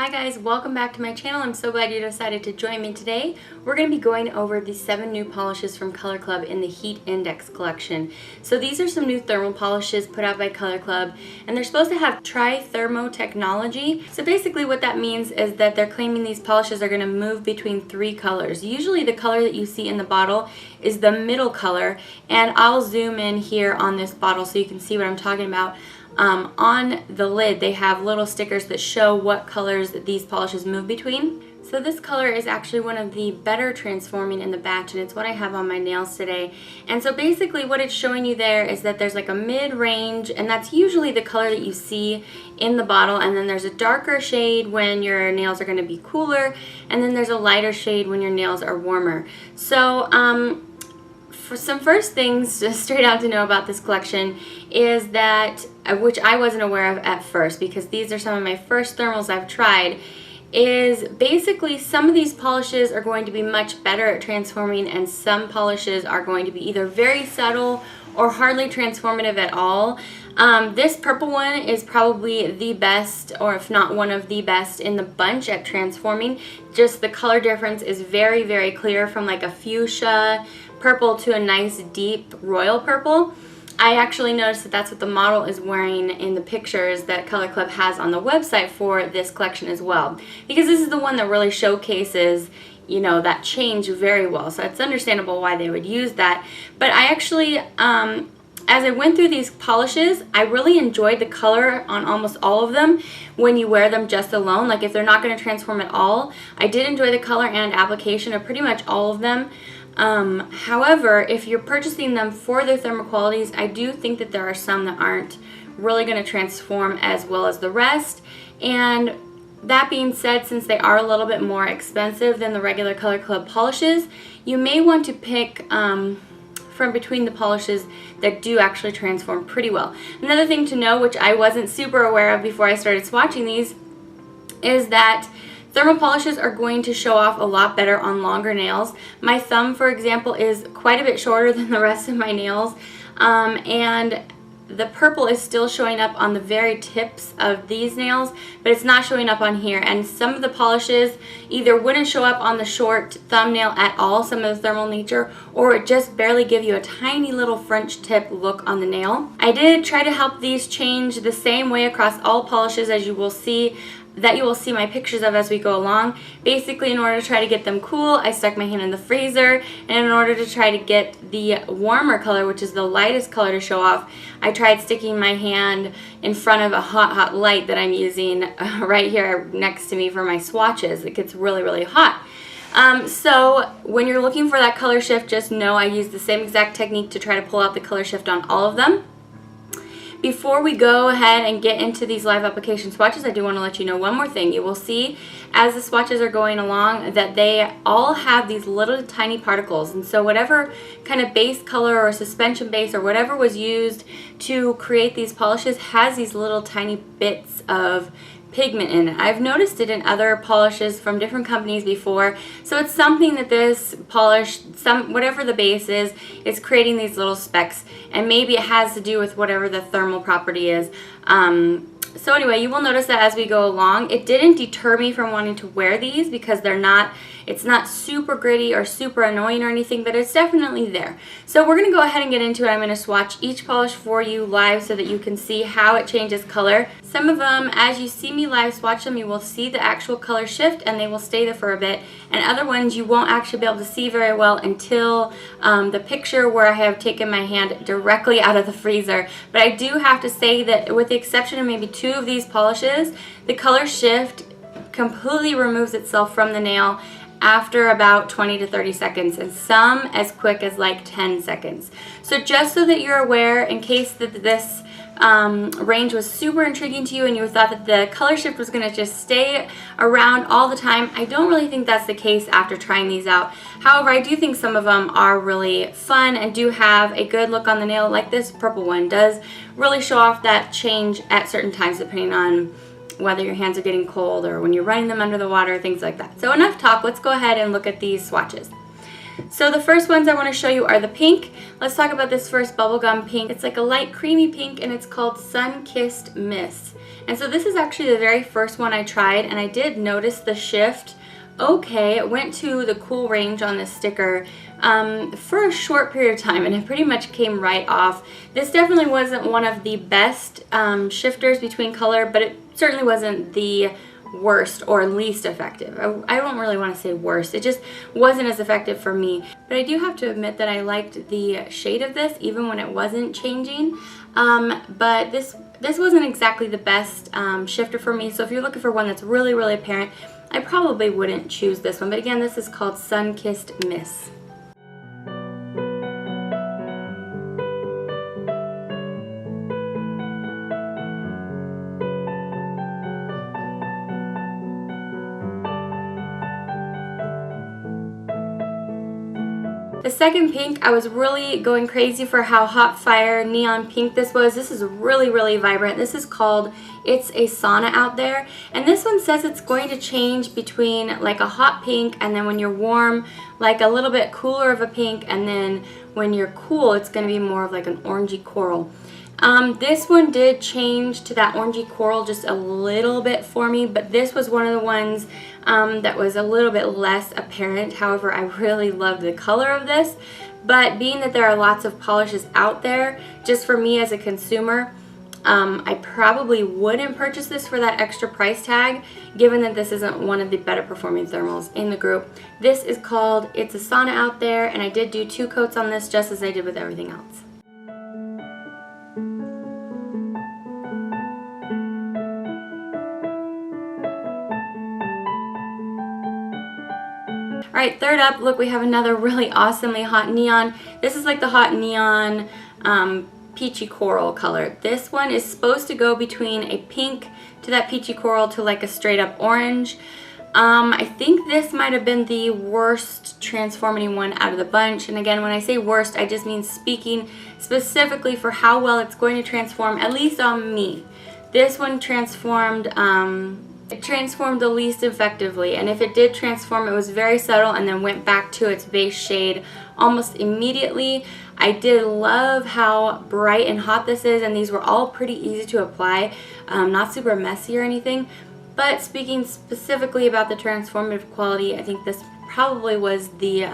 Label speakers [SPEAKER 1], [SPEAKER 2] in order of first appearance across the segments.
[SPEAKER 1] Hi guys, welcome back to my channel. I'm so glad you decided to join me today. We're going to be going over the 7 new polishes from Color Club in the Heat Index collection. So these are some new thermal polishes put out by Color Club, and they're supposed to have Tri-Thermo Technology. So basically what that means is that they're claiming these polishes are going to move between 3 colors. Usually the color that you see in the bottle is the middle color, and I'll zoom in here on this bottle so you can see what I'm talking about. On the lid they have little stickers that show what colors these polishes move between. So this color is actually one of the better transforming in the batch, and it's what I have on my nails today. And so basically what it's showing you there is that there's like a mid-range, and that's usually the color that you see in the bottle, and then there's a darker shade when your nails are going to be cooler, and then there's a lighter shade when your nails are warmer. So for some first things just straight out to know about this collection is that, which I wasn't aware of at first because these are some of my first thermals I've tried, is basically some of these polishes are going to be much better at transforming, and some polishes are going to be either very subtle or hardly transformative at all. This purple one is probably the best, or if not one of the best in the bunch at transforming. Just the color difference is very, very clear from like a fuchsia purple to a nice deep royal purple. I actually noticed that that's what the model is wearing in the pictures that Color Club has on the website for this collection as well, because this is the one that really showcases, you know, that change very well. So it's understandable why they would use that. But I actually, as I went through these polishes, I really enjoyed the color on almost all of them when you wear them just alone. Like if they're not going to transform at all, I did enjoy the color and application of pretty much all of them. However, if you're purchasing them for their thermal qualities, I do think that there are some that aren't really going to transform as well as the rest. And that being said, since they are a little bit more expensive than the regular Color Club polishes, you may want to pick from between the polishes that do actually transform pretty well. Another thing to know, which I wasn't super aware of before I started swatching these, is that thermal polishes are going to show off a lot better on longer nails. My thumb, for example, is quite a bit shorter than the rest of my nails, and the purple is still showing up on the very tips of these nails, but it's not showing up on here. And some of the polishes either wouldn't show up on the short thumbnail at all, some of the thermal nature, or it just barely give you a tiny little French tip look on the nail. I did try to help these change the same way across all polishes, as you will see my pictures of as we go along. Basically, in order to try to get them cool, I stuck my hand in the freezer, and in order to try to get the warmer color, which is the lightest color to show off, I tried sticking my hand in front of a hot light that I'm using right here next to me for my swatches. It gets really, really hot. So when you're looking for that color shift, just know I use the same exact technique to try to pull out the color shift on all of them. Before we go ahead and get into these live application swatches, I do want to let you know one more thing. You will see as the swatches are going along that they all have these little tiny particles, and so whatever kind of base color or suspension base or whatever was used to create these polishes has these little tiny bits of pigment in it. I've noticed it in other polishes from different companies before, so it's something that this polish, whatever the base is creating these little specks, and maybe it has to do with whatever the thermal property is. So anyway, you will notice that as we go along, it didn't deter me from wanting to wear these because it's not super gritty or super annoying or anything, but it's definitely there. So we're going to go ahead and get into it. I'm going to swatch each polish for you live so that you can see how it changes color. Some of them, as you see me live swatch them, you will see the actual color shift and they will stay there for a bit. And other ones you won't actually be able to see very well until the picture where I have taken my hand directly out of the freezer. But I do have to say that with the exception of maybe 2 of these polishes, the color shift completely removes itself from the nail after about 20 to 30 seconds, and some as quick as like 10 seconds. So just so that you're aware, in case that this range was super intriguing to you and you thought that the color shift was going to just stay around all the time, I don't really think that's the case after trying these out. However, I do think some of them are really fun and do have a good look on the nail. Like this purple one does really show off that change at certain times depending on whether your hands are getting cold or when you're running them under the water, things like that. So enough talk, let's go ahead and look at these swatches. So the first ones I want to show you are the pink. Let's talk about this first bubblegum pink. It's like a light creamy pink and it's called Sunkist Miss. And so this is actually the very first one I tried, and I did notice the shift. Okay, it went to the cool range on this sticker for a short period of time, and it pretty much came right off. This definitely wasn't one of the best shifters between color, but it certainly wasn't the worst or least effective. I don't really want to say worst. It just wasn't as effective for me. But I do have to admit that I liked the shade of this even when it wasn't changing. But this wasn't exactly the best shifter for me. So if you're looking for one that's really, really apparent, I probably wouldn't choose this one. But again, this is called Sunkist Miss. The second pink, I was really going crazy for how hot fire neon pink this was. This is really, really vibrant. This is called It's a Sauna Out There. And this one says it's going to change between like a hot pink, and then when you're warm, like a little bit cooler of a pink, and then when you're cool, it's going to be more of like an orangey coral. This one did change to that orangey coral just a little bit for me, but this was one of the ones that was a little bit less apparent. However, I really loved the color of this, but being that there are lots of polishes out there, just for me as a consumer, I probably wouldn't purchase this for that extra price tag, given that this isn't one of the better performing thermals in the group. This is called It's a Sauna Out There, and I did do 2 coats on this just as I did with everything else. Alright, third up, look, we have another really awesomely hot neon. This is like the hot neon peachy coral color. This one is supposed to go between a pink to that peachy coral to like a straight up orange. I think this might have been the worst transforming one out of the bunch. And again, when I say worst, I just mean speaking specifically for how well it's going to transform, at least on me. This one transformed, it transformed the least effectively, and if it did transform, it was very subtle and then went back to its base shade almost immediately. I did love how bright and hot this is, and these were all pretty easy to apply, not super messy or anything. But speaking specifically about the transformative quality, I think this probably was the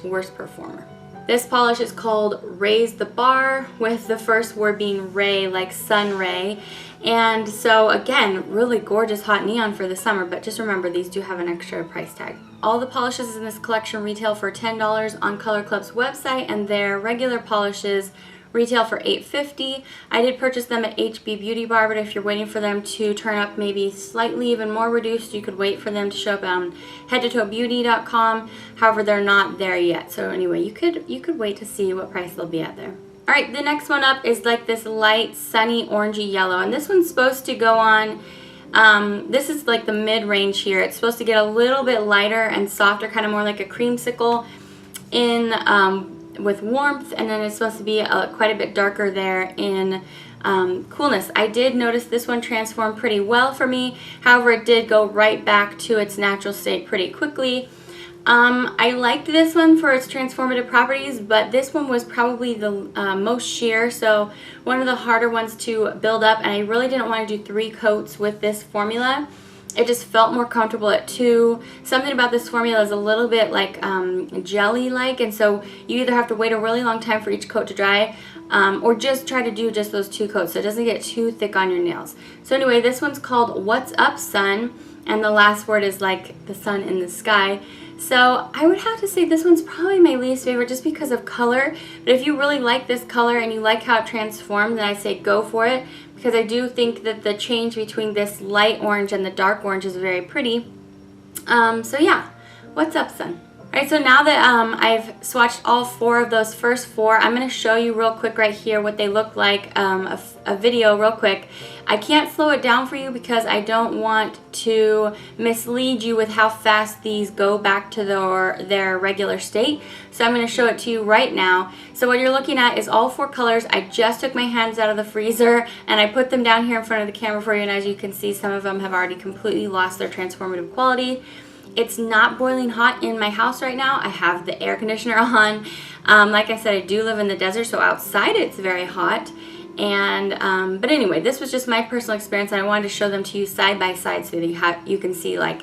[SPEAKER 1] worst performer. This polish is called Raise the Bar, with the first word being ray, like sun ray. And so again, really gorgeous hot neon for the summer, but just remember these do have an extra price tag. All the polishes in this collection retail for $10 on Color Club's website, and their regular polishes retail for $8.50. I did purchase them at HB Beauty Bar, but if you're waiting for them to turn up maybe slightly even more reduced, you could wait for them to show up on headtotoebeauty.com. However, they're not there yet. So anyway, you could wait to see what price they'll be at there. Alright, the next one up is like this light sunny orangey yellow, and this one's supposed to go on, this is like the mid-range here. It's supposed to get a little bit lighter and softer, kind of more like a creamsicle in with warmth, and then it's supposed to be quite a bit darker there in coolness. I did notice this one transformed pretty well for me. However, it did go right back to its natural state pretty quickly. I liked this one for its transformative properties, but this one was probably the most sheer, so one of the harder ones to build up, and I really didn't want to do 3 coats with this formula. It just felt more comfortable at 2. Something about this formula is a little bit like jelly-like, and so you either have to wait a really long time for each coat to dry, or just try to do just those 2 coats so it doesn't get too thick on your nails. So anyway, this one's called What's Up Sun, and the last word is like the sun in the sky. So I would have to say this one's probably my least favorite just because of color. But if you really like this color and you like how it transformed, then I'd say go for it, because I do think that the change between this light orange and the dark orange is very pretty. So yeah, what's up, sun? Alright, so now that I've swatched all 4 of those first 4, I'm going to show you real quick right here what they look like, a video real quick. I can't slow it down for you because I don't want to mislead you with how fast these go back to their regular state. So I'm going to show it to you right now. So what you're looking at is all 4 colors. I just took my hands out of the freezer and I put them down here in front of the camera for you, and as you can see, some of them have already completely lost their transformative quality. It's not boiling hot in my house right now. I have the air conditioner on. Like I said, I do live in the desert, so outside it's very hot. And but anyway, this was just my personal experience, and I wanted to show them to you side by side so that you can see like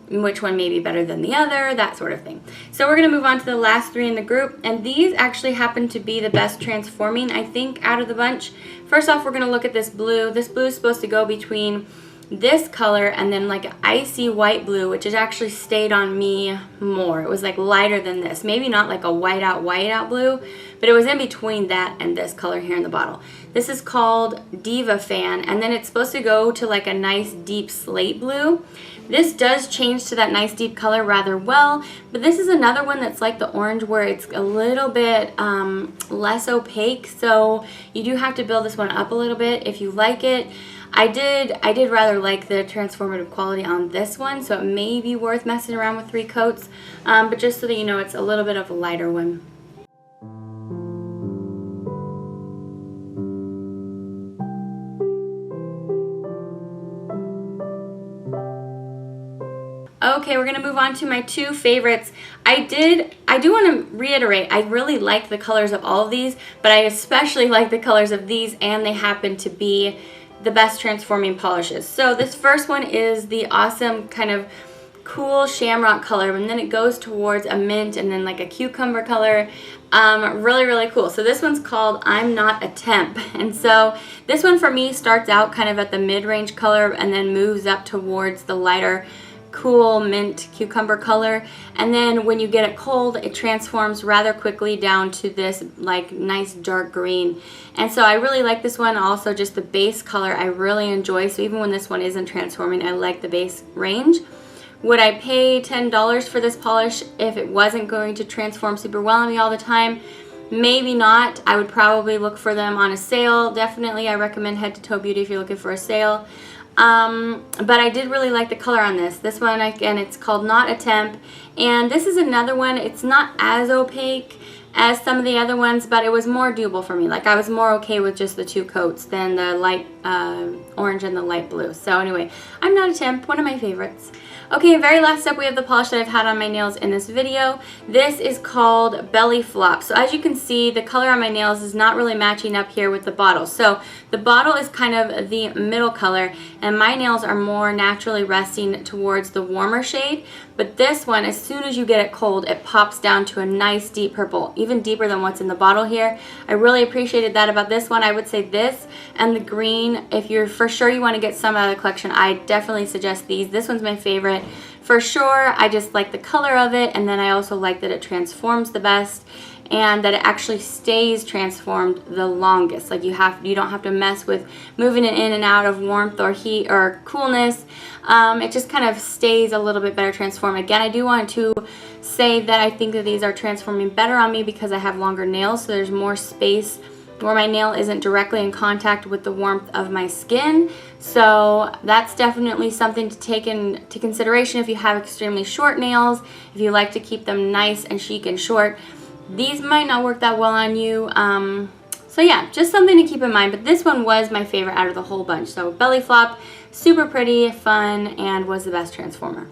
[SPEAKER 1] which one may be better than the other, that sort of thing. So we're going to move on to the last 3 in the group, and these actually happen to be the best transforming, I think, out of the bunch. First off, we're going to look at this blue. This blue is supposed to go between this color and then like an icy white blue, which has actually stayed on me more. It was like lighter than this. Maybe not like a white out blue, but it was in between that and this color here in the bottle. This is called Diva Fan, and then it's supposed to go to like a nice deep slate blue. This does change to that nice deep color rather well, but this is another one that's like the orange where it's a little bit less opaque, so you do have to build this one up a little bit if you like it. I did rather like the transformative quality on this one, so it may be worth messing around with 3 coats, but just so that you know, it's a little bit of a lighter one. Okay, we're gonna move on to my 2 favorites. I do want to reiterate, I really like the colors of all of these, but I especially like the colors of these, and they happen to be the best transforming polishes. So this first one is the awesome kind of cool shamrock color, and then it goes towards a mint and then like a cucumber color. Really, really cool. So this one's called I'm Not a Temp, and so this one for me starts out kind of at the mid-range color and then moves up towards the lighter cool mint cucumber color, and then when you get it cold, it transforms rather quickly down to this like nice dark green. And so I really like this one. Also, just the base color I really enjoy, so even when this one isn't transforming, I like the base range. Would I pay $10 for this polish if it wasn't going to transform super well on me all the time? Maybe not. I would probably look for them on a sale. Definitely I recommend Head to Toe Beauty if you're looking for a sale. But I did really like the color on this. This one, again, it's called Not a Temp, and this is another one. It's not as opaque as some of the other ones, but it was more doable for me. Like, I was more okay with just the 2 coats than the light orange and the light blue. So anyway, I'm Not a Temp, one of my favorites. Okay, very last up, we have the polish that I've had on my nails in this video. This is called Bellyflop. So as you can see, the color on my nails is not really matching up here with the bottle. So the bottle is kind of the middle color, and my nails are more naturally resting towards the warmer shade. But this one, as soon as you get it cold, it pops down to a nice deep purple, even deeper than what's in the bottle here. I really appreciated that about this one. I would say this and the green, if you're for sure you want to get some out of the collection, I definitely suggest these. This one's my favorite. For sure, I just like the color of it, and then I also like that it transforms the best and that it actually stays transformed the longest. Like you don't have to mess with moving it in and out of warmth or heat or coolness. It just kind of stays a little bit better transformed. Again, I do want to say that I think that these are transforming better on me because I have longer nails, so there's more space where my nail isn't directly in contact with the warmth of my skin. So that's definitely something to take into consideration if you have extremely short nails, if you like to keep them nice and chic and short. These might not work that well on you. So yeah, just something to keep in mind, but this one was my favorite out of the whole bunch. So Bellyflop, super pretty, fun, and was the best transformer.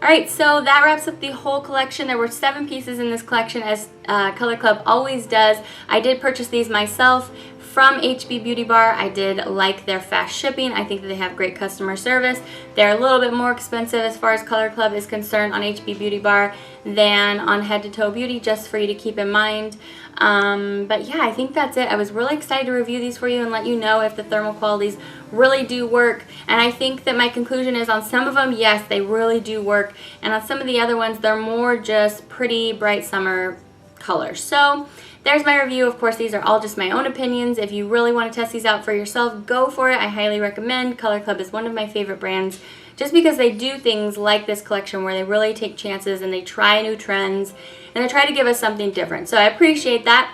[SPEAKER 1] Alright, so that wraps up the whole collection. There were 7 pieces in this collection, as Color Club always does. I did purchase these myself from HB Beauty Bar. I did like their fast shipping. I think that they have great customer service. They're a little bit more expensive as far as Color Club is concerned on HB Beauty Bar than on Head to Toe Beauty, just for you to keep in mind. But yeah, I think that's it. I was really excited to review these for you and let you know if the thermal qualities really do work. And I think that my conclusion is on some of them, yes, they really do work. And on some of the other ones, they're more just pretty bright summer colors. So there's my review. Of course, these are all just my own opinions. If you really want to test these out for yourself, go for it. I highly recommend. Color Club is one of my favorite brands just because they do things like this collection where they really take chances and they try new trends and they try to give us something different. So I appreciate that.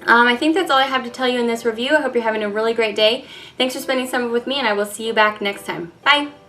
[SPEAKER 1] I think that's all I have to tell you in this review. I hope you're having a really great day. Thanks for spending summer with me, and I will see you back next time. Bye!